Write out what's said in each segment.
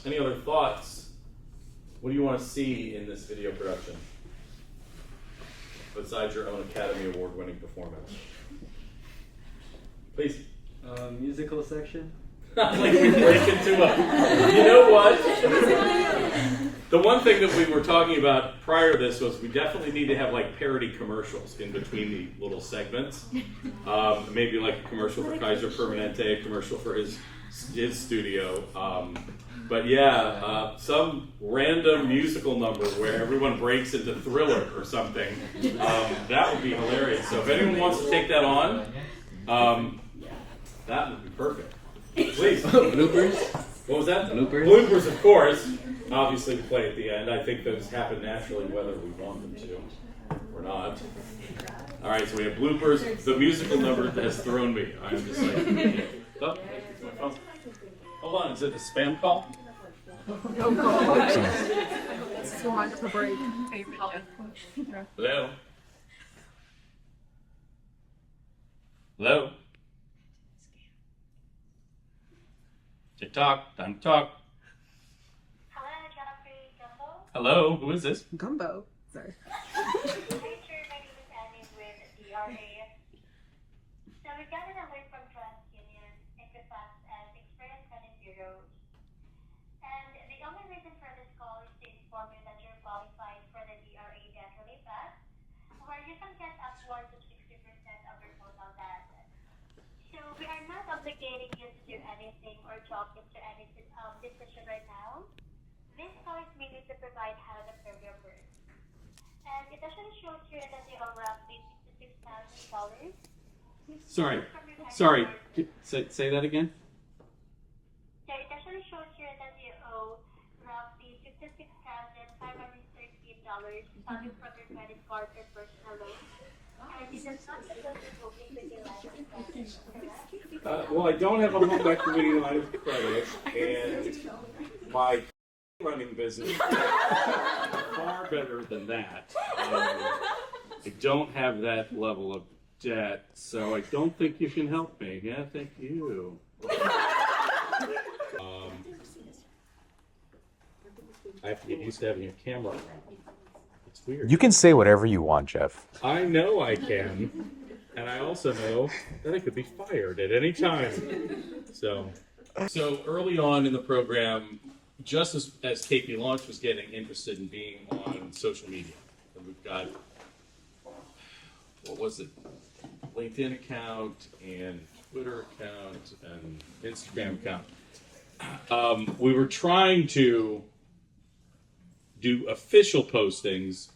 Any other thoughts? What do you want to see in this video production? Besides your own Academy Award winning performance. Please. Musical section. Like we break into a, you know what? The one thing that we were talking about prior to this was we definitely need to have like parody commercials in between the little segments. Maybe like a commercial for Kaiser Permanente, a commercial for his studio. But yeah, some random musical number where everyone breaks into Thriller or something. That would be hilarious. So if anyone wants to take that on, that would be perfect. Please. Bloopers. What was that? Bloopers. Bloopers, of course. Obviously, we play at the end. I think those happen naturally whether we want them to or not. All right, so we have bloopers. The musical number that has thrown me. I'm just like, oh, my phone. Hold on, is it a spam call? No call. So hard to break. Hello? Hello? TikTok, time to talk. Hello, Jeffrey Gumbo. Hello, who is this? Gumbo. Sorry. Hi, sir. My name is Annie with DRA. So we got an alert from TransUnion Equifax as experienced credit bureaus. And the only reason for this call is to inform you that you're qualified for the DRA debt relief act, where you can get upwards of 60% of your total debt. So we are not obligating you to do anything or jump into any decision right now. This call is mainly to provide how to serve your work. And it actually shows here that you owe roughly $66,000. Sorry. Say that again? So it actually shows here that you owe roughly $56,513 coming from your credit card or personal loan. And it does not include the booking with your line of credit. Well, I don't have a home equity line of credit, and my running business is far better than that. I don't have that level of debt, so I don't think you can help me. Yeah, thank you. I have to get used to having a camera. It's weird. You can say whatever you want, Jeff. I know I can, and I also know that I could be fired at any time. So early on in the program, just as KP Launch was getting interested in being on social media, and we've got, what was it, LinkedIn account and Twitter account and Instagram account. We were trying to do official postings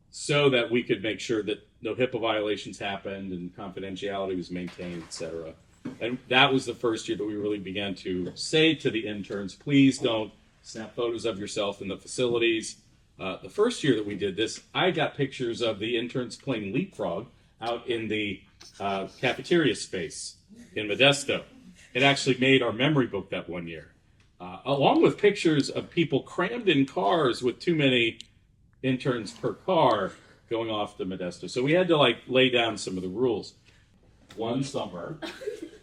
so that we could make sure that no HIPAA violations happened and confidentiality was maintained, etc. And that was the first year that we really began to say to the interns, please don't snap photos of yourself in the facilities. The first year that we did this, I got pictures of the interns playing leapfrog out in the cafeteria space in Modesto. It actually made our memory book that one year. Along with pictures of people crammed in cars with too many interns per car going off to Modesto. So we had to lay down some of the rules. One summer,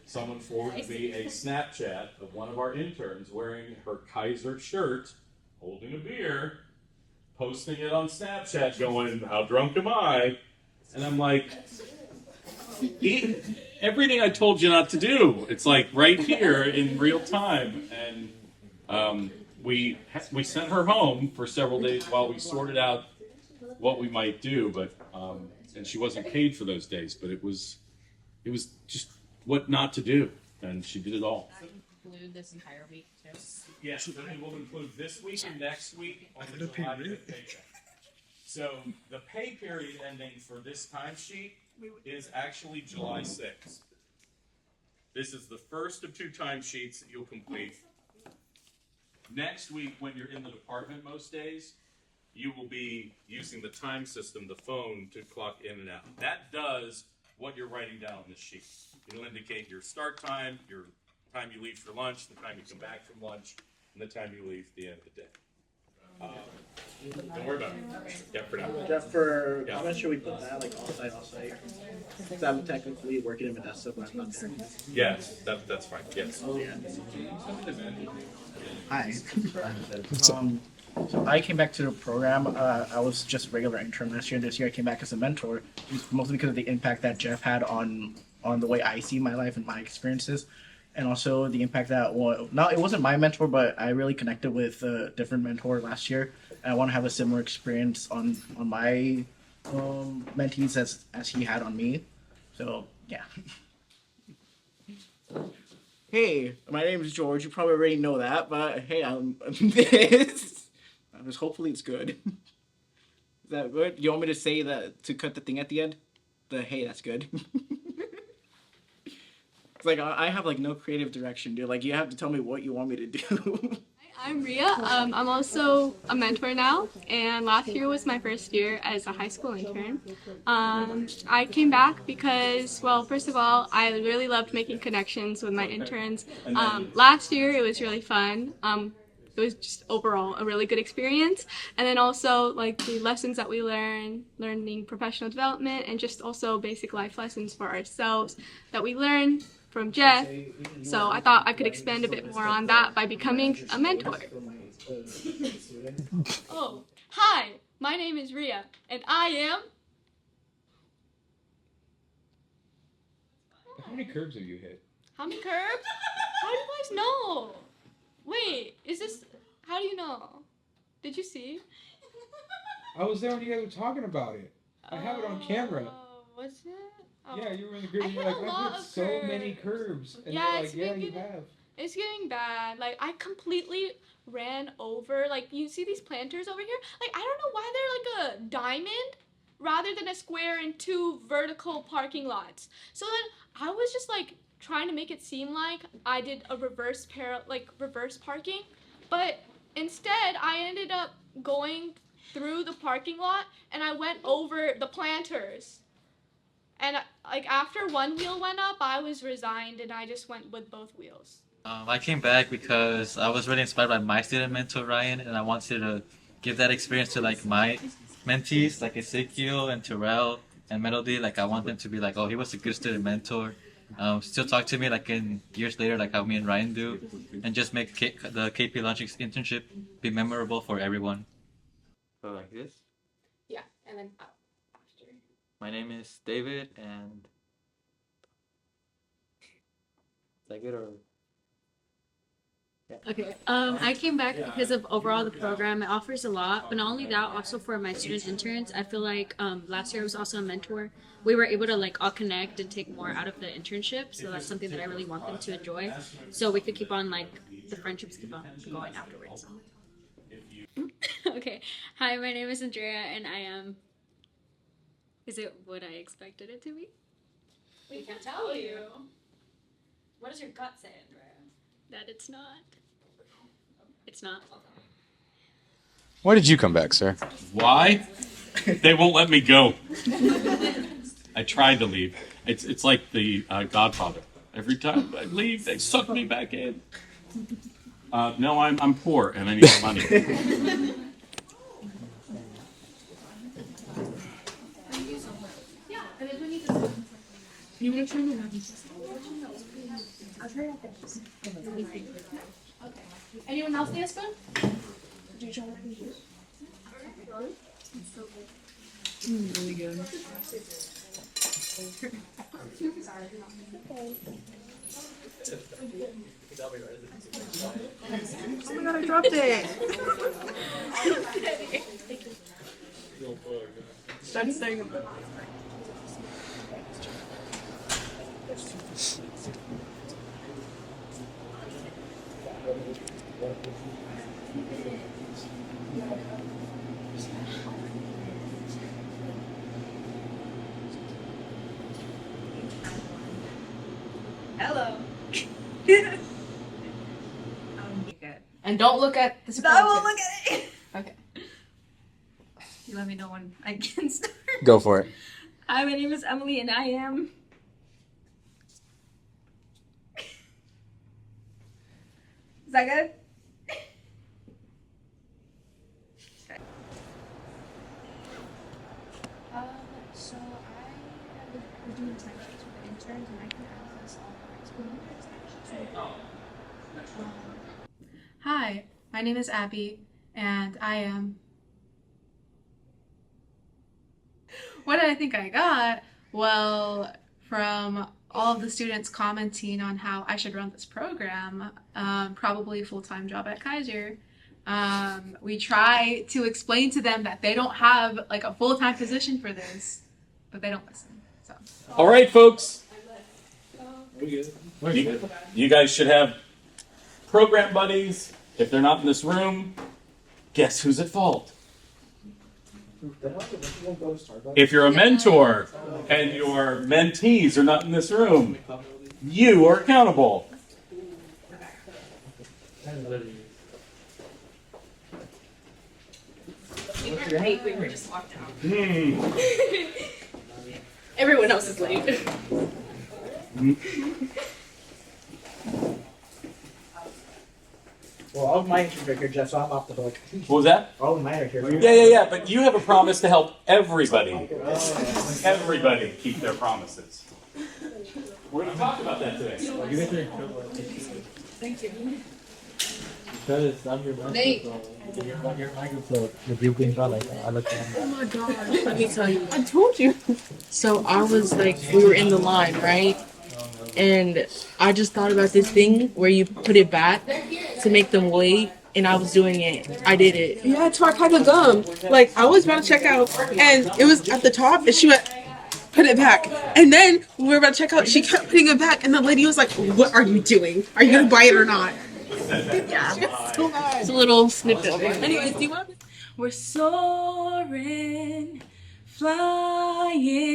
someone forwarded me a Snapchat of one of our interns wearing her Kaiser shirt, holding a beer, posting it on Snapchat going, how drunk am I? And I'm like, everything I told you not to do. It's like right here in real time. And we sent her home for several days while we sorted out what we might do. But and she wasn't paid for those days, but it was just what not to do, and she did it all. Include this entire week too. Yes, and we'll include this week and next week on the July 5th paycheck. So the pay period ending for this timesheet is actually July 6th. This is the first of two timesheets that you'll complete Next week, when you're in the department most days, you will be using the time system, the phone, to clock in and out. That does what you're writing down on the sheet. It'll indicate your start time, your time you leave for lunch, the time you come back from lunch, and the time you leave at the end of the day. Don't worry about it. Yeah, for now. Jeff, for comments, should we put that like off-site? Because I'm technically working in Modesto, but I'm not there. Yes, that's fine. Yes. Hi. So I came back to the program. I was just a regular intern last year, and this year I came back as a mentor, mostly because of the impact that Jeff had on the way I see my life and my experiences, and also the impact that it wasn't my mentor, but I really connected with a different mentor last year, and I want to have a similar experience on my mentees as he had on me. So yeah. Hey, my name is George. You probably already know that, but hey, I'm this. Hopefully it's good. Is that good? You want me to say that, to cut the thing at the end? Hey, that's good. It's like I have like no creative direction, dude. Like you have to tell me what you want me to do. I'm Ria. I'm also a mentor now, and last year was my first year as a high school intern. I came back because, well, first of all, I really loved making connections with my interns. Last year it was really fun. It was just overall a really good experience. And then also like the lessons that we learning professional development, and just also basic life lessons for ourselves that we learned from Jeff. So I thought I could expand a bit more on that by becoming a mentor. Oh, hi, my name is Ria, and I am... How many curbs have you hit? How many curbs? How do you guys know? Wait, is this... How do you know? Did you see? I was there when you guys were talking about it. I have it on camera. Was it? Oh. Yeah, you were in the group. I You were hit like, a lot I've hit of so many curbs. curbs. And Yeah, you're it's like, yeah, been you getting- have. It's getting bad. Like, I completely ran over. Like, you see these planters over here? Like, I don't know why they're like a diamond rather than a square in two vertical parking lots. So then I was just like trying to make it seem like I did a reverse parking, but instead I ended up going through the parking lot and I went over the planters. And like after one wheel went up, I was resigned and I just went with both wheels. I came back because I was really inspired by my student mentor Ryan, and I wanted to give that experience to like my mentees like Ezekiel and Terrell and Melody. Like I want them to be like, oh, he was a good student mentor. Still talk to me like in years later, like how me and Ryan do, and just make the KP Launch internship be memorable for everyone. So like this. Yeah, and then after. My name is David, and is that good or? Okay, I came back because of overall the program. It offers a lot, but not only that, also for my student interns. I feel like last year I was also a mentor. We were able to like all connect and take more out of the internship, so that's something that I really want them to enjoy. So we could keep on like the friendships keep on going afterwards. Okay, hi, my name is Andrea, and I am. Is it what I expected it to be? We can tell you. What does your gut say, Andrea? That it's not. It's not. Why did you come back, sir? Why? They won't let me go. I tried to leave. It's like the Godfather. Every time I leave, they suck me back in. No, I'm poor and I need money. You want to try to Anyone else need a spoon? Do you try Really good. Oh my god, I dropped it! That's saying about Hello. And don't look at the No, I won't superlative. look at it. Okay. You let me know when I can start. Go for it. Hi, my name is Emily, and I am. Is that good? So we're doing timesheets with the interns, and I can access all the high school interns' timesheets. Hi, my name is Abby, and I am. What did I think I got? Well, from all of the students commenting on how I should run this program, probably a full-time job at Kaiser. We try to explain to them that they don't have like a full-time position for this, but they don't listen. So. All right, folks. We're good. You guys should have program buddies. If they're not in this room, guess who's at fault? If you're a mentor and your mentees are not in this room, you are accountable. We weren't late, we were just locked out. Hmm. Everyone else is late. Well, all of my interns are here, Jeff, so I'm off the hook. What was that? All of mine are here. Yeah. But you have a promise to help everybody. Everybody keep their promises. We're going to talk about that today. Thank you. Because I'm your mentor, Nate. so you're microphone. If you can like I look at Oh my gosh. Let me tell you. I told you. So I was like, we were in the line, right? And I just thought about this thing where you put it back to make them wait, and I was doing it. I did it. Yeah, so I kind of dumb. Like, I was about to check out, and it was at the top, and she went, put it back. And then when we were about to check out, she kept putting it back, and the lady was like, what are you doing? Are you going to buy it or not? Yeah, it's so bad. It's a little snippet of it. Anyways, do you want to? We're soaring, flying.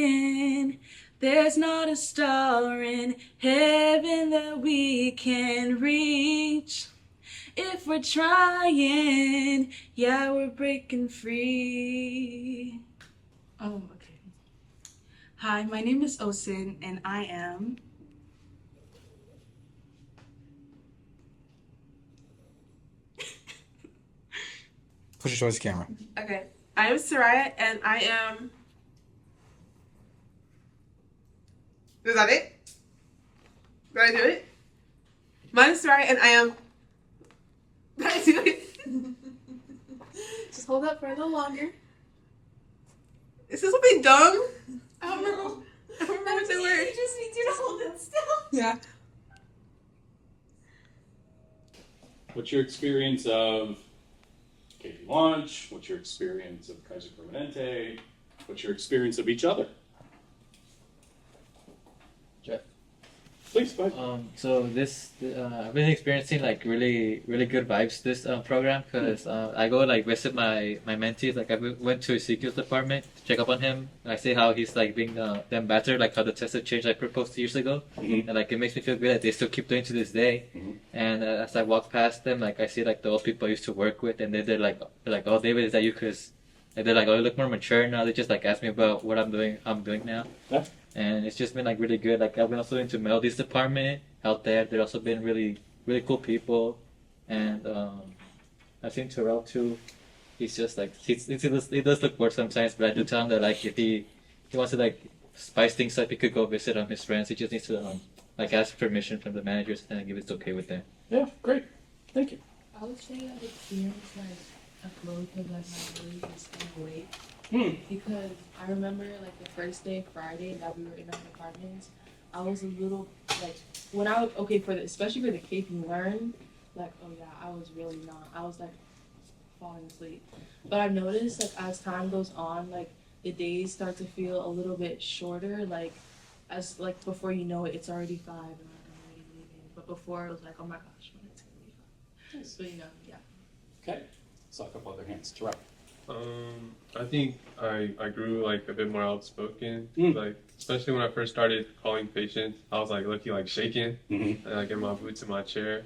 There's not a star in heaven that we can reach. If we're trying, yeah, we're breaking free. Oh, okay. Hi, my name is Osin, and I am. Push it towards the camera. Okay. I am Soraya, and I am. Is that it? Did I do it? Mine is Soraya, and I am. Did I do it? Just hold up for a little longer. Is this something dumb? I don't remember. I don't remember what they were. You just need you to hold it still. Yeah. What's your experience of KP Launch? What's your experience of Kaiser Permanente? What's your experience of each other? Jeff. Please, go ahead. So this I've been experiencing like really good vibes this program because I go like visit my mentees. Like I went to Ezekiel's department to check up on him. And I see how he's like being the ambassador, like how the test have changed I proposed 2 years ago, and like it makes me feel good that they still keep doing to this day. And as I walk past them, like I see like the old people I used to work with, and they're like oh David, is that you? Because they're like, oh, you look more mature now. They just like ask me about what I'm doing now. Yeah. And it's just been like really good. Like I've been also into Melody's department out there. They've also been really cool people. And I've seen Terrell too. He's just like he does look bored sometimes, but I do tell him that like if he wants to like spice things up, he could go visit his friends. He just needs to like ask permission from the managers and give it's okay with them. Yeah, great. Thank you. I would say I've experienced like a growth of like my ability to stay awake. Because I remember like the first day, Friday, that we were in our departments, I was a little like when I was especially for the KP Learn, like oh yeah, I was really not. I was like falling asleep. But I've noticed like as time goes on, like the days start to feel a little bit shorter. Like as like before you know it, it's already 5 and I'm already leaving. But before it was like oh my gosh, when it's gonna be 5. So you know, yeah. Okay. Saw a couple other hands. Terrell. I think I grew like a bit more outspoken. Like especially when I first started calling patients, I was like lucky like shaking and like in my boots in my chair.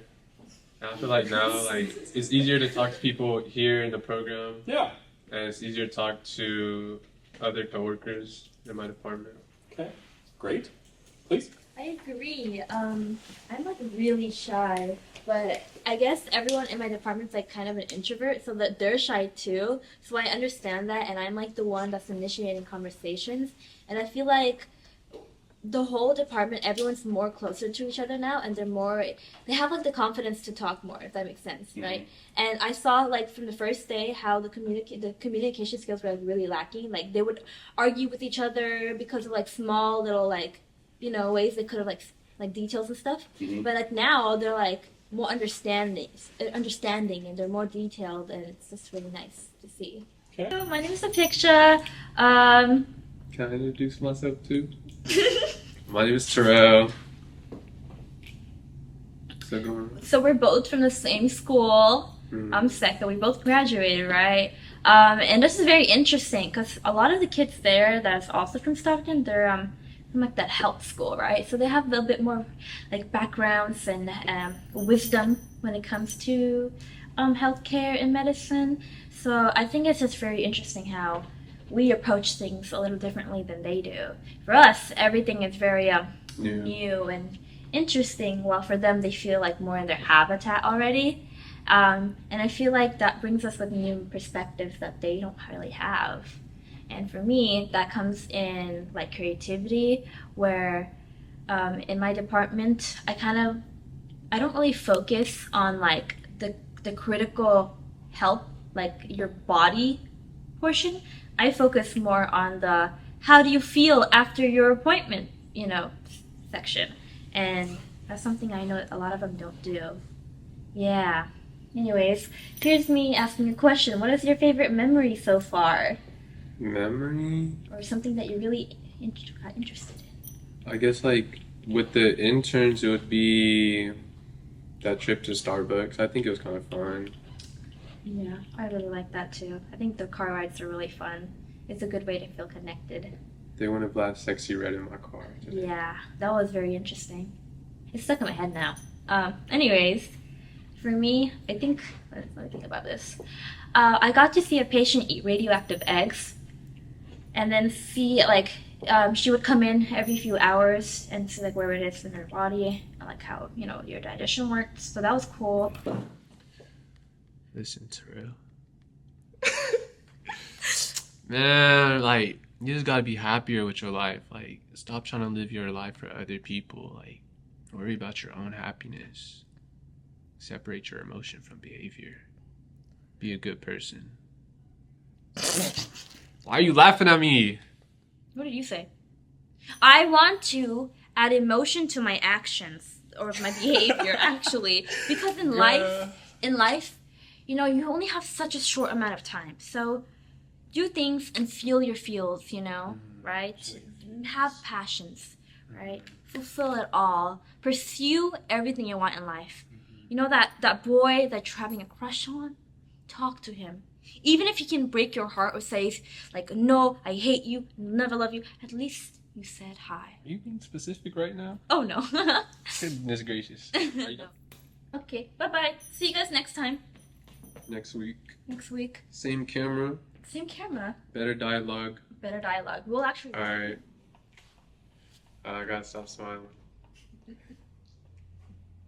And I feel like now, like, it's easier to talk to people here in the program. Yeah. And it's easier to talk to other coworkers in my department. Okay, great. Please. I agree. I'm like really shy, but I guess everyone in my department's like kind of an introvert, so that they're shy too. So I understand that, and I'm like the one that's initiating conversations. And I feel like the whole department, everyone's more closer to each other now, and they have like the confidence to talk more, if that makes sense, right? And I saw like from the first day how the communication skills were like, really lacking. Like they would argue with each other because of like small little like, you know, ways they could have like details and stuff. But like now they're like more understanding, and they're more detailed, and it's just really nice to see. Okay. So my name is Apiksha. Can I introduce myself too? My name is Terrell. So go on. So we're both from the same school. I'm second. We both graduated, right? And this is very interesting because a lot of the kids there that's also from Stockton, they're from like that health school, right? So they have a little bit more like backgrounds and wisdom when it comes to healthcare and medicine. So I think it's just very interesting how we approach things a little differently than they do. For us, everything is very new and interesting, while for them, they feel like more in their habitat already. And I feel like that brings us with new perspectives that they don't really have. And for me, that comes in like creativity, where in my department, I don't really focus on like the critical health, like your body portion. I focus more on the how do you feel after your appointment, you know, section. And that's something I know a lot of them don't do. Yeah. Anyways, here's me asking a question. What is your favorite memory so far? Memory? Or something that you're really interested in? I guess like with the interns, it would be that trip to Starbucks. I think it was kind of fun. Yeah, I really like that too. I think the car rides are really fun. It's a good way to feel connected. They want to blast Sexy Red in my car today. Yeah, that was very interesting. It's stuck in my head now. Anyways, for me, I think, let me think about this. I got to see a patient eat radioactive eggs, and then see like she would come in every few hours and see like where it is in her body and like how, you know, your digestion works. So that was cool. Listen, Terrell. Man, like, you just gotta be happier with your life. Like, stop trying to live your life for other people. Like, worry about your own happiness. Separate your emotion from behavior. Be a good person. Why are you laughing at me? What did you say? I want to add emotion to my actions or my behavior, actually, because in life, you know, you only have such a short amount of time. So do things and feel your feels, you know, right? Have passions, right? Fulfill it all. Pursue everything you want in life. You know that boy that you're having a crush on? Talk to him. Even if he can break your heart or say, like, no, I hate you, never love you, at least you said hi. Are you being specific right now? Oh, no. Goodness gracious. Okay, bye-bye. See you guys next time. Next week. Next week. Same camera. Same camera. Better dialogue. Better dialogue. We'll actually... Alright. I gotta stop smiling.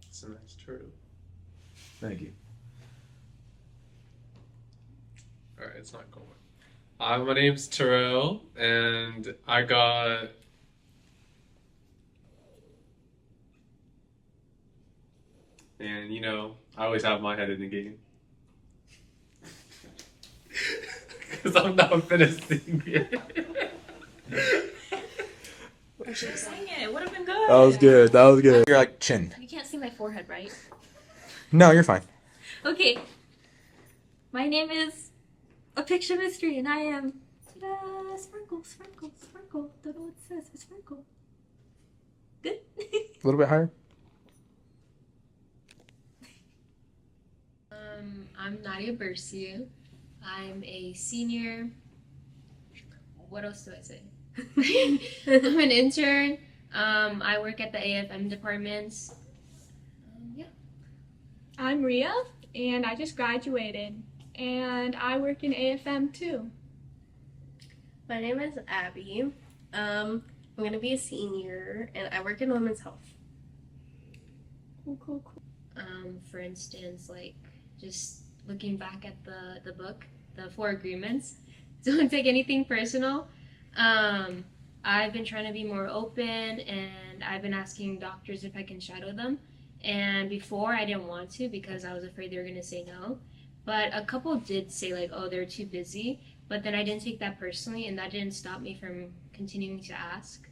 It's a nice turtle. Thank you. Alright, it's not going. My name's Terrell, and I got... And, you know, I always have my head in the game. Because I'm not finished singing it. I should have sang it. It would have been good. That was good. That was good. You're like chin. You can't see my forehead, right? No, you're fine. Okay. My name is A Picture Mystery, and I am... Ta-da! Sparkle, sparkle, sparkle. Don't know what it says, but sparkle. Good? A little bit higher. I'm Nadia Berciu. I'm a senior. What else do I say? I'm an intern. I work at the AFM department. Yeah. I'm Ria, and I just graduated, and I work in AFM too. My name is Abby. I'm gonna be a senior, and I work in women's health. Cool. For instance, like just looking back at the book, the 4 agreements. Don't take anything personal. I've been trying to be more open, and I've been asking doctors if I can shadow them. And before I didn't want to because I was afraid they were gonna say no. But a couple did say like, oh, they're too busy. But then I didn't take that personally, and that didn't stop me from continuing to ask.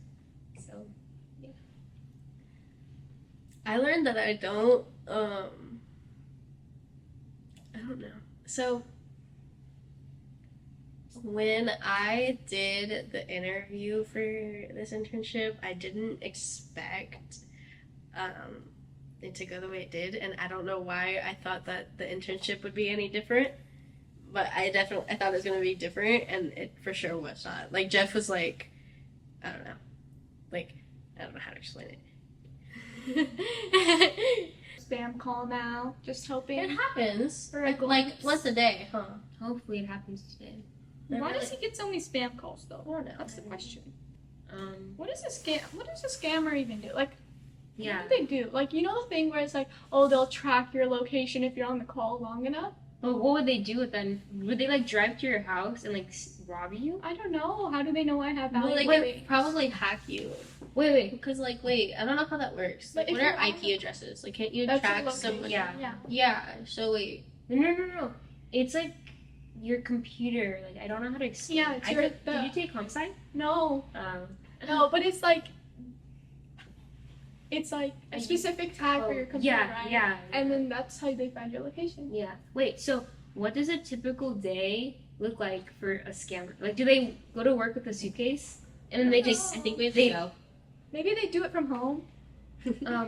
So, yeah. I learned that I don't know. So when I did the interview for this internship, I didn't expect it to go the way it did, and I don't know why I thought that the internship would be any different. But I thought it was gonna be different, and it for sure was not. Like Jeff was like, I don't know how to explain it. Spam call now, just hoping. It happens. For like once a day, huh? Hopefully it happens today. Why does he get so many spam calls though? I don't know. That's the question. What does a scammer even do? Like, yeah. what do they do? Like, you know the thing where it's like, oh, they'll track your location if you're on the call long enough? But what would they do with them? Would they like drive to your house and like rob you? I don't know. How do they know I have value? Well, they probably hack you. Wait. Because I don't know how that works. But Like, if what are you're IP addresses? Like, can't you That's track your location. someone? Yeah. Yeah. So wait. No. It's like your computer. Like I don't know how to explain. Yeah, it's your, did you take comp sci? No. No, but it's like a specific tag for your computer, right? Yeah. And then that's how they find your location. Yeah. Wait, so what does a typical day look like for a scammer? Like, do they go to work with a suitcase? And then they just, I think we have to go. Maybe they do it from home.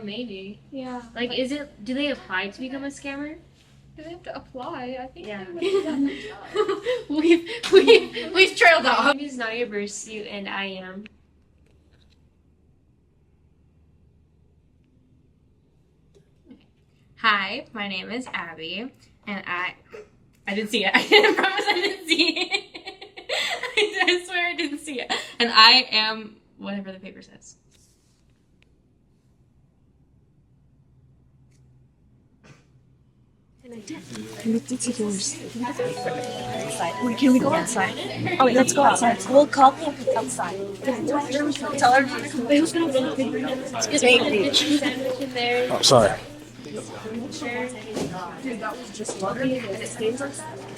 Maybe. Yeah. Like, do they apply to become a scammer? Do they have to apply? I think Yeah. they would do that themselves. We've trailed off. My name is Nadia Bersiu, and I am. Hi, my name is Abby, and I didn't see it. I promise I didn't see it. I swear I didn't see it. And I am whatever the paper says. It's yours. Wait, can we go outside? Oh, wait, let's go outside. We'll call him outside. Tell everyone. Wait, who's gonna excuse me. Oh, sorry.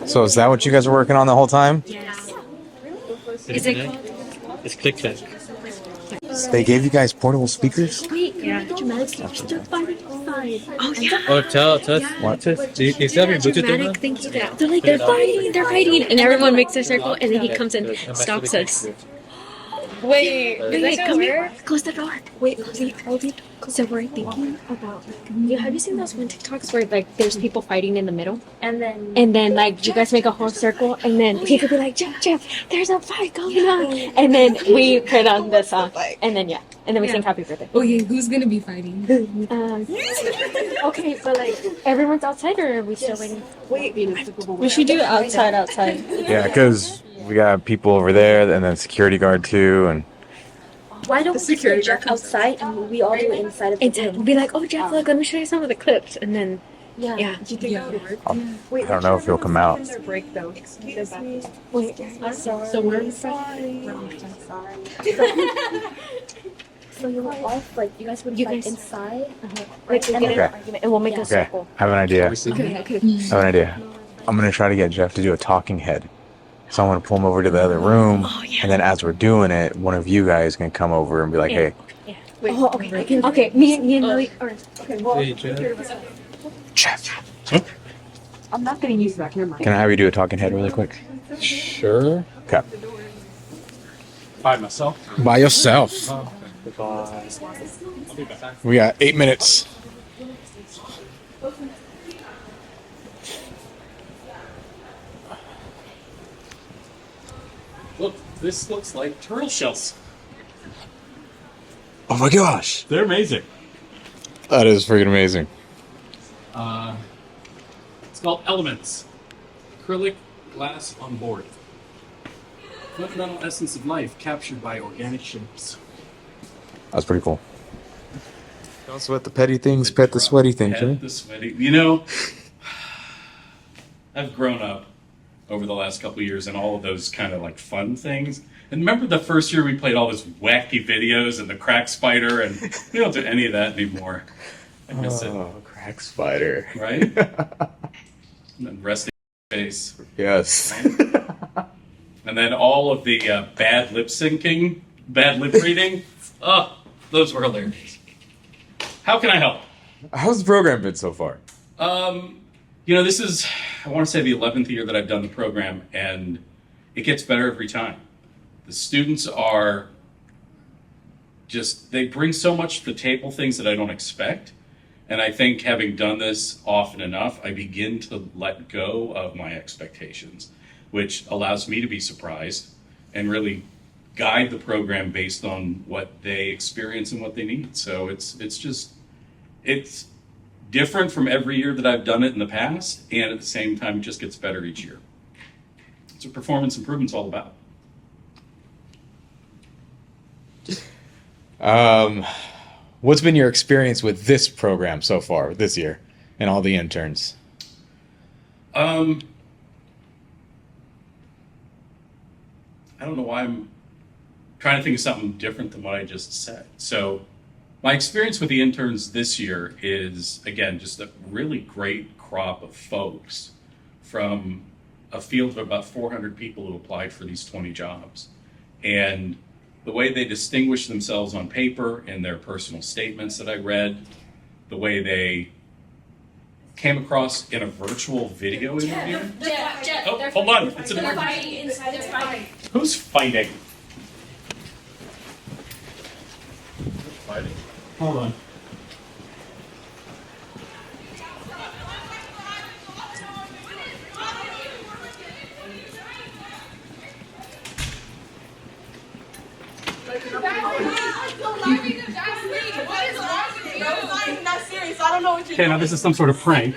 So is that what you guys were working on the whole time? Is it called? It's click check. They gave you guys portable speakers? Wait, dramatic speech. They're fighting outside. Oh, yeah. Oh, tell What? do you still have your Bluetooth in Dramatic things like that. They're like, they're fighting. And everyone makes a circle, and then he comes and stops us. Wait, Come here. Close the door. Wait, hold it. So we're thinking about, have you seen those one TikToks where like there's people fighting in the middle? And then like you guys make a whole circle, and then he could be like, Jeff, there's a fight going on. And then we put on the song, and then we sing happy birthday. Okay, who's gonna be fighting? Okay, but like everyone's outside, or are we still waiting? We should do it outside. Yeah, because we got people over there, and then security guard too, and Why don't we put Jeff outside and we all do it inside of the room? Be like, oh Jeff, look, let me show you some of the clips, and then yeah. Do you think that would work? I don't know if he'll come out. Break though. Wait, so we're inside. So you off, like you guys would fight inside, like and get an argument, and we'll make a Okay, circle. I have an idea. Okay. I have an idea. I'm gonna try to get Jeff to do a talking head. So I'm gonna pull him over to the other room, and then as we're doing it, one of you guys can come over and be like, "Hey, Wait, okay. Me and Lily. Okay, well, Hey, Jeff. Jeff, I'm not getting used to that camera. can I have you do a talking head really quick?" Sure. Okay. By myself. By yourself. Goodbye. I'll be back. We got 8 minutes. Look, this looks like turtle shells. Oh my gosh, They're amazing. that is freaking amazing. It's called Elements. Acrylic glass on board. Fundamental essence of life captured by organic shapes. That's pretty cool. Don't sweat the petty things, pet the sweaty things, Pet right? the sweaty. You know, I've grown up over the last couple of years in all of those kind of like fun things. And remember the first year we played all those wacky videos and the crack spider, and we don't do any of that anymore. I miss it. Oh, crack spider. Right? And then resting face. Yes. And then all of the bad lip syncing, bad lip reading. Oh, those were hilarious. How can I help? How's the program been so far? You know, this is, I want to say the 11th year that I've done the program, and it gets better every time. The students are just, they bring so much to the table, things that I don't expect. And I think having done this often enough, I begin to let go of my expectations, which allows me to be surprised and really guide the program based on what they experience and what they need. So it's different from every year that I've done it in the past, and at the same time, it just gets better each year. It's what performance improvement's all about. What's been your experience with this program so far this year and all the interns? I don't know why I'm trying to think of something different than what I just said. So my experience with the interns this year is, again, just a really great crop of folks from a field of about 400 people who applied for these 20 jobs. And the way they distinguish themselves on paper in their personal statements that I read, the way they came across in a virtual video interview. Jeff, Oh, hold on. It's an they're emergency. fighting inside. They're fighting. Who's fighting? Fighting. Hold on. Okay, now this is some sort of prank.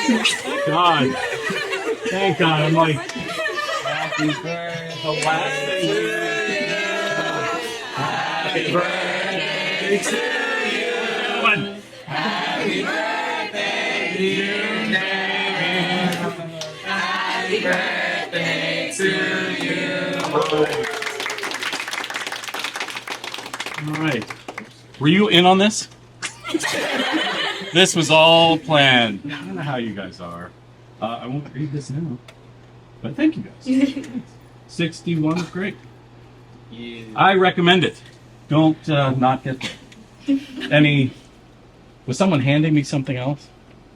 Thank God. Thank God. I'm like, happy birthday. The last thing you do. Happy birthday to you. Happy birthday, dear David. Happy birthday to you. All right. Were you in on this? This was all planned. I don't know how you guys are. I won't read this now. But thank you guys. 61 is great. Yeah. I recommend it. Don't not get there. Was someone handing me something else?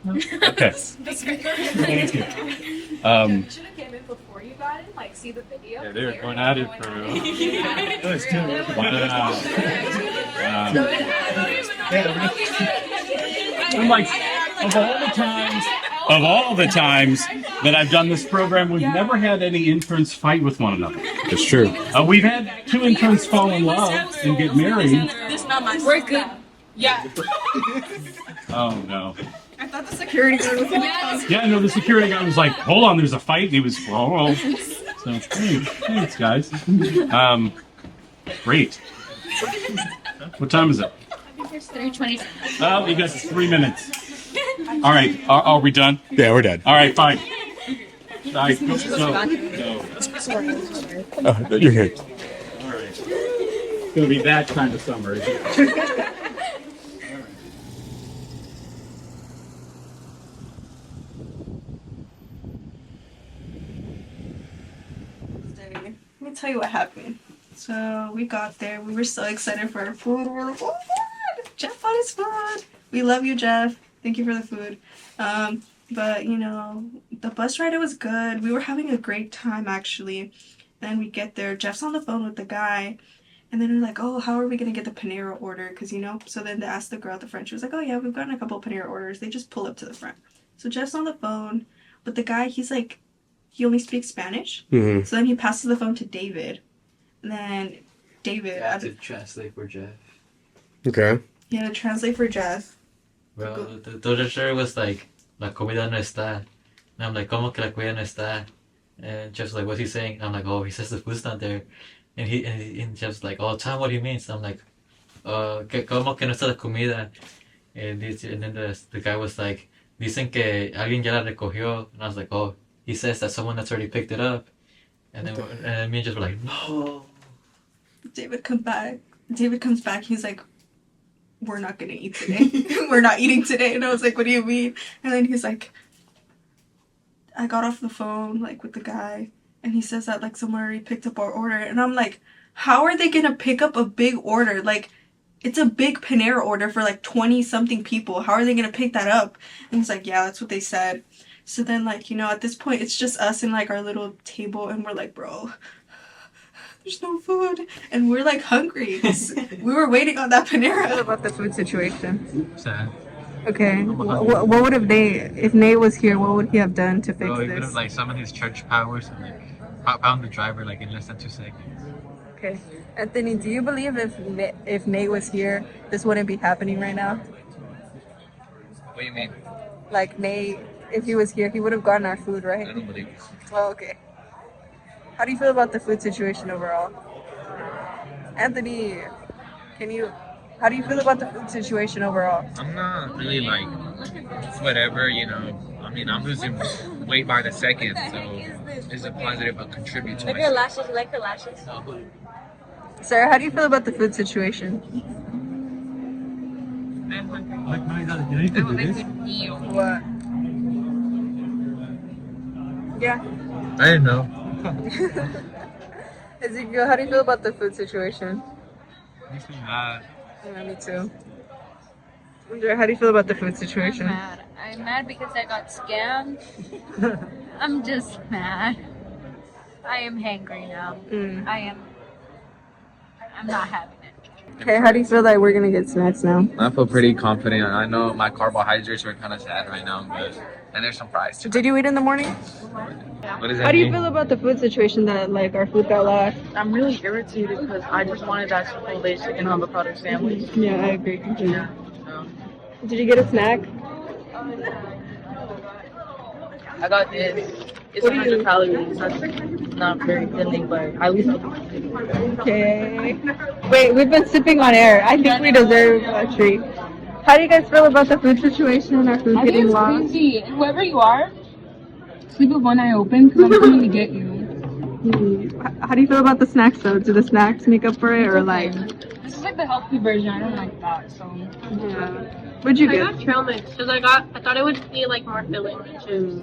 No? Okay. Thank you. Should have came in before you got in, like see the video. Yeah, they were going at it for I'm like, of all the times that I've done this program, we've never had any interns fight with one another. It's true. We've had 2 interns fall in love and get married. We're good. Yeah. Oh no. I thought the security guard was Yeah, no, the security guy was like, hold on, there's a fight. And he was, oh. So, hey, thanks, guys. Great. What time is it? 3:20. Oh, you got 3 minutes. All right, are we done? Yeah, we're done. All right, fine. All right, go. Oh, you're good. All right. It's going to be that kind of summer, isn't it? Let me tell you what happened. So we got there. We were so excited for our food. We were like, oh my god, Jeff bought his food. We love you, Jeff. Thank you for the food. But you know, the bus ride, it was good. We were having a great time actually. Then we get there. Jeff's on the phone with the guy. And then we're like, oh, how are we going to get the Panera order? Because, you know, so then they asked the girl at the front. She was like, oh, yeah, we've gotten a couple of Panera orders. They just pull up to the front. So Jeff's on the phone. But the guy, he's like, he only speaks Spanish. Mhm. So then he passes the phone to David. And then David... I had to translate for Jeff. Okay. He had to translate for Jeff. Bro, the lecturer was like, la comida no está. And I'm like, ¿cómo que la comida no está? And Jeff's like, what's he saying? I'm like, oh, he says the food's not there. And Jeff's like, oh, tell him what he means. I'm like, ¿cómo que no está la comida? And then the guy was like, dicen que alguien ya la recogió. And I was like, oh, he says that someone that's already picked it up. And then me and Jeff were like, no. David comes back. He's like, we're not gonna eat today. We're not eating today. And I was like, what do you mean? And then he's like, I got off the phone like with the guy, and he says that like someone already picked up our order. And I'm like, how are they gonna pick up a big order? Like, it's a big Panera order for like 20 something people. How are they gonna pick that up? And he's like, yeah, that's what they said. So then, like, you know, at this point, it's just us and like our little table, and we're like, bro, there's no food, and we're like hungry. We were waiting on that Panera. What about the food situation? Sad. Okay, what would have if Nate was here, what would he have done to fix Bro, he would this? have like summoned his church powers and like found the driver like in less than 2 seconds. Okay, Anthony, do you believe if Nate was here, this wouldn't be happening right now? What do you mean? Like Nate, if he was here, he would have gotten our food, right? I don't believe this. Well, okay. How do you feel about the food situation overall? Anthony, how do you feel about the food situation overall? I'm not really like, whatever, you know. I mean, I'm losing weight by the second, so it's a positive but contribute to Like my your lashes, you like your lashes? Sarah, how do you feel about the food situation? What? Yeah. I didn't know. Ezekiel, how do you feel about the food situation? Makes me mad. Yeah, me too. Andrea, how do you feel about the food situation? I'm mad because I got scammed. I'm just mad. I am hangry now. I'm not having it. Okay, how do you feel like we're gonna get snacks now? I feel pretty confident. I know my carbohydrates are kind of sad right now, and there's some fries too. Did you eat in the morning? What does that How do you mean? feel about the food situation that like our food got lost? I'm really irritated because I just wanted that Chipotle chicken avocado sandwich. Yeah, I agree. Yeah. Did you get a snack? I got this. It's What do you- 100 calories. That's not very filling, but at least Okay. Wait, we've been sipping on air. I think we deserve a treat. How do you guys feel about the food situation? Our food I think getting it's lost? crazy. Whoever you are, sleep with one eye open because I'm coming to get you. How do you feel about the snacks though? Do the snacks make up for it or like? This is like the healthy version. I don't like that. So. Yeah. What'd you I get? got trail mix because I thought it would be like more filling than chips.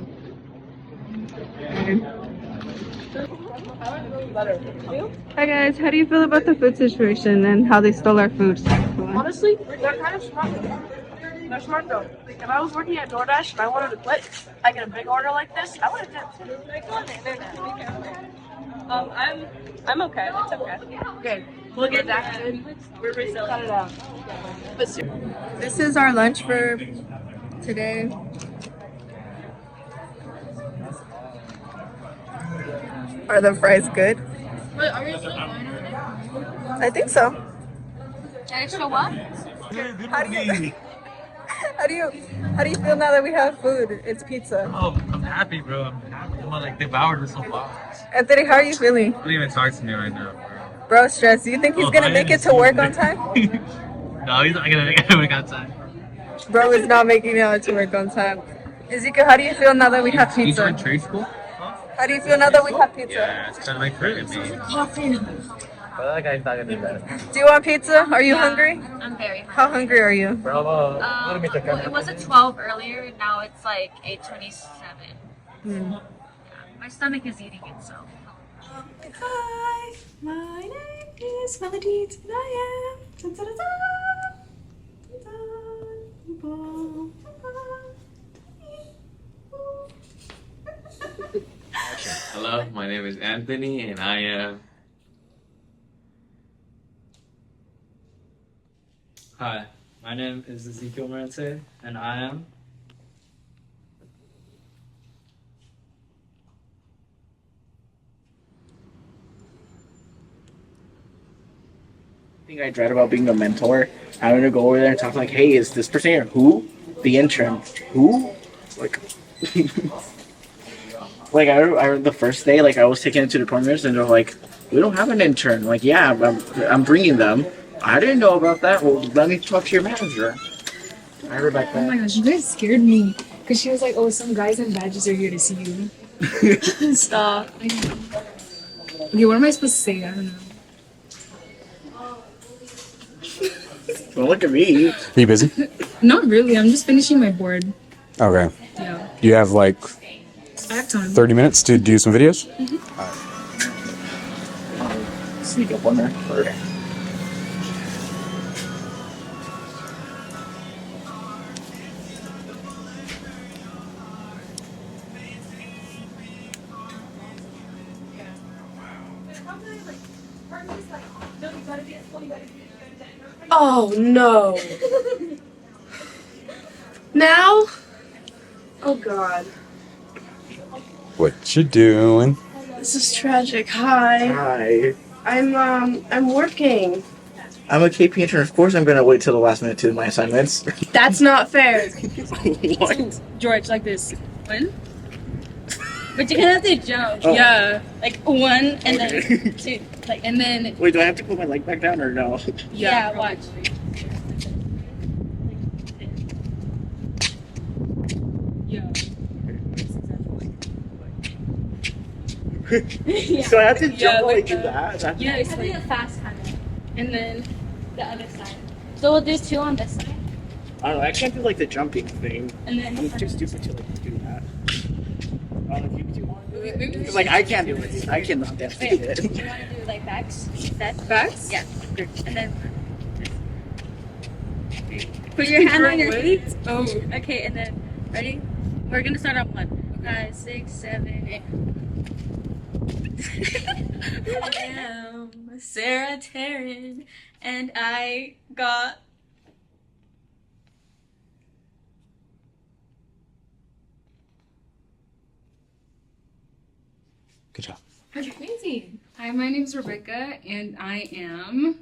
Hi guys, how do you feel about the food situation and how they stole our food? Honestly, they're kind of smart. They're smart though. Like, if I was working at DoorDash and I wanted to put like in a big order like this, I would have done it. Like on the internet. I'm okay. It's okay. Okay. We'll get back to it. We're reselling. Cut it out. This is our lunch for today. Are the fries good? Wait, are you still I think so. extra what? How do you feel now that we have food? It's pizza. Oh, I'm happy, bro. I'm happy. I'm like devoured this whole box. Anthony, how are you feeling? Don't even talk to me right now, Bro, stress. Do you think he's gonna make it to work on time? No, he's not gonna make it work outside. Bro is not making it to work on time. Ezekiel, how do you feel now that we have You pizza? joined trade school? How do you feel now that we have pizza? Yeah, it's kind of like hurting me. Coffee. But that guy's not gonna do that. Do you want pizza? Are you hungry? I'm very hungry. How hungry are you? Bravo. Well, it was at 12 earlier, and now it's like 8:27. My stomach is eating itself. Hi, my name is Melody, and I am. Hello, my name is Anthony, and I am. Hi, my name is Ezekiel Permanente, and I am. Thing I dread about being a mentor, having to go over there and talk like, hey, is this person here? Who? The intern. Who? Like, like I the first day, like I was taken into the corners and they're like, we don't have an intern. Like, yeah, I'm bringing them. I didn't know about that. Well, let me talk to your manager. Hi, Rebecca. Oh my gosh, you guys scared me. Because she was like, oh, some guys in badges are here to see you. Stop. Okay, what am I supposed to say? I don't know. Don't look at me. Are you busy? Not really. I'm just finishing my board. Okay. Yeah. You have like I have time. 30 minutes to do some videos? Sneak up on her. Oh no. Now? Oh god. What you doing? This is tragic. Hi. Hi. I'm working. I'm a KP intern. Of course, I'm gonna wait till the last minute to do my assignments. That's not fair. What? George, like this. One. But you're gonna have to jump. Oh. Yeah. Like one and then two. Like and then Wait, do I have to put my leg back down or no? yeah, watch. So I have to jump Yeah, like like that? Yeah, it's like a fast kind of. And then the other side. So we'll do two on this side. I don't know. I can't do like the jumping thing. And then I'm too stupid to like do that. I don't know if you do. Because like I can't do it. I cannot dance to Wait, it. do you want to do like backs? That Backs? Yeah. And then put your hand on your feet. Oh. Okay, and then ready? We're gonna start on 1. 5, 6, 7, 8. I am Sarah Taryn, and I got. Good job. Okay, amazing. Hi, my name is Rebecca, and I am.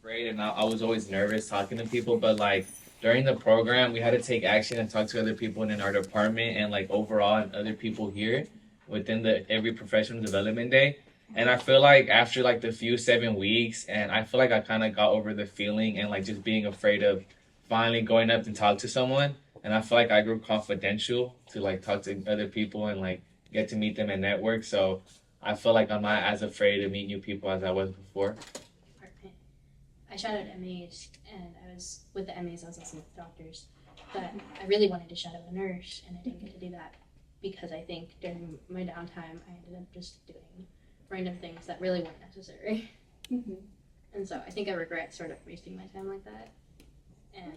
Afraid, and I was always nervous talking to people, but like during the program we had to take action and talk to other people in our department and like overall and other people here within the every professional development day. And I feel like after like the few 7 weeks, and I feel like I kind of got over the feeling and like just being afraid of finally going up and talk to someone. And I feel like I grew confidential to like talk to other people and like get to meet them and network. So I feel like I'm not as afraid to meet new people as I was before. I shadowed MAs, and I was with the MAs. I was also with doctors, but I really wanted to shadow a nurse, and I didn't get to do that because I think during my downtime I ended up just doing random things that really weren't necessary. Mm-hmm. And so I think I regret sort of wasting my time like that. And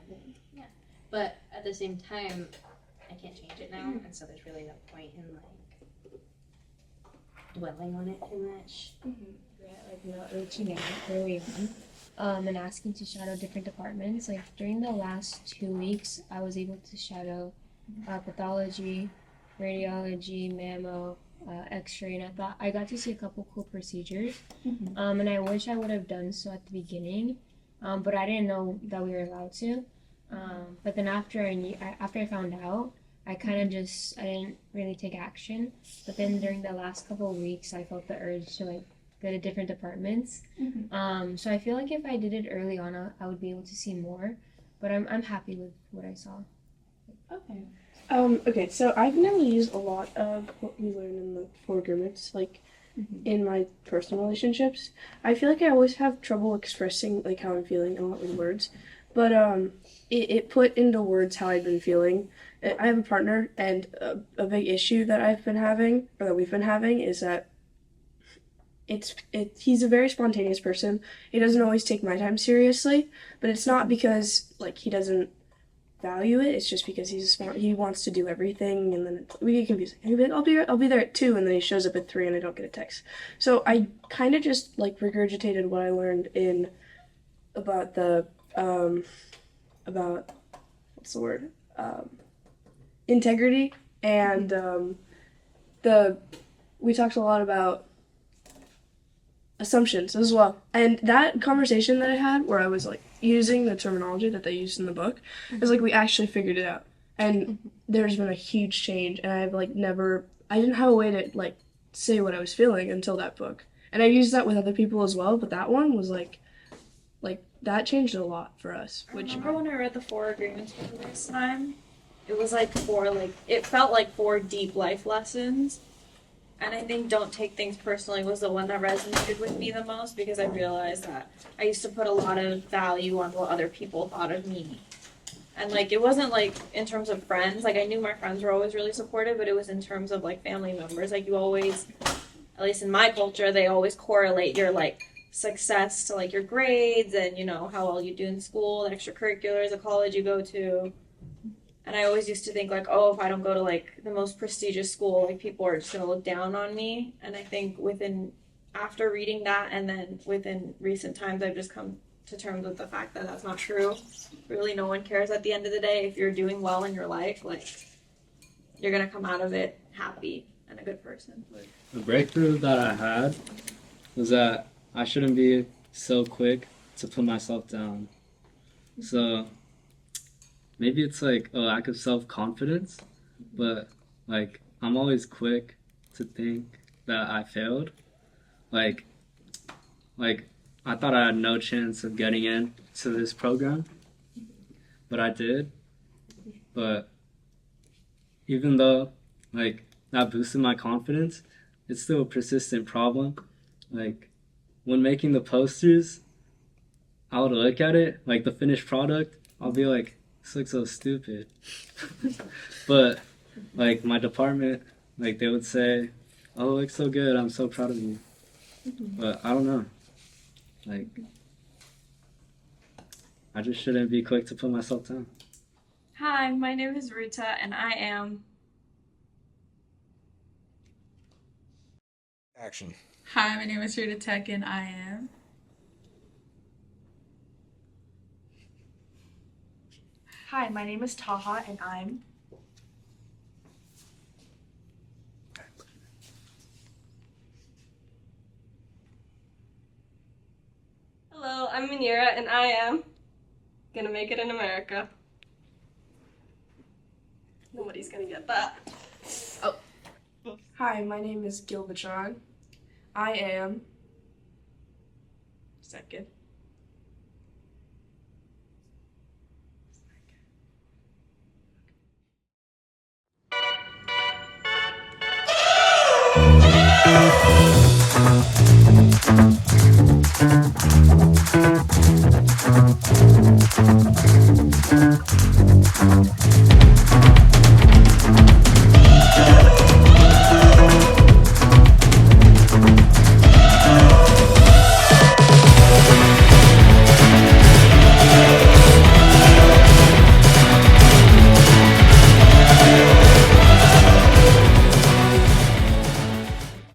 yeah, but at the same time, I can't change it now, and so there's really no point in like dwelling on it too much. Like not reaching out early on, and asking to shadow different departments. Like during the last 2 weeks, I was able to shadow pathology, radiology, mammo, X-ray, and I thought I got to see a couple cool procedures. And I wish I would have done so at the beginning, but I didn't know that we were allowed to. But then after I found out, I kind of just I didn't really take action. But then during the last couple of weeks, I felt the urge to like go to different departments. So I feel like if I did it early on, I would be able to see more. But I'm happy with what I saw. Okay. Okay, so I've never used a lot of what we learn in the 4 agreements, like in my personal relationships. I feel like I always have trouble expressing like how I'm feeling a lot with words, but it put into words how I've been feeling. I have a partner, and a big issue that I've been having, or that we've been having, is that he's a very spontaneous person. He doesn't always take my time seriously, but it's not because like he doesn't value it. It's just because he wants to do everything, and then we get confused. He'll be like, I'll be there at 2, and then he shows up at 3 and I don't get a text. So I kind of just like regurgitated what I learned about the about what's the word, integrity, and we talked a lot about assumptions as well. And that conversation that I had where I was like using the terminology that they used in the book is like we actually figured it out. And there's been a huge change, and I've like I didn't have a way to like say what I was feeling until that book. And I used that with other people as well, but that one was like that changed a lot for us. I remember when I read the 4 agreements for the first time, it was like it felt like 4 deep life lessons. And I think don't take things personally was the one that resonated with me the most, because I realized that I used to put a lot of value on what other people thought of me. And like, it wasn't like in terms of friends, like I knew my friends were always really supportive, but it was in terms of like family members. Like you always, at least in my culture, they always correlate your like success to like your grades and you know how well you do in school, the extracurriculars, the college you go to. And I always used to think like, oh, if I don't go to like the most prestigious school, like people are just gonna look down on me. And I think after reading that, and then within recent times, I've just come to terms with the fact that that's not true. Really, no one cares at the end of the day. If you're doing well in your life, like you're gonna come out of it happy and a good person. The breakthrough that I had was that I shouldn't be so quick to put myself down. So maybe it's like a lack of self-confidence, but like I'm always quick to think that I failed. Like I thought I had no chance of getting into this program, but I did. But even though like that boosted my confidence, it's still a persistent problem. Like when making the posters, I would look at it, like the finished product, I'll be like, this looks so stupid. But like my department, like they would say, oh, it looks so good, I'm so proud of you. But I don't know. Like, I just shouldn't be quick to put myself down. Hi, my name is Rita, and I am... Action. Hi, my name is Rita Tech, and I am... Hi, my name is Taha, and I'm... Hello, I'm Manira, and I am gonna make it in America. Nobody's gonna get that. Oh. Hi, my name is Gil Bachon. I am... Second. Yeah.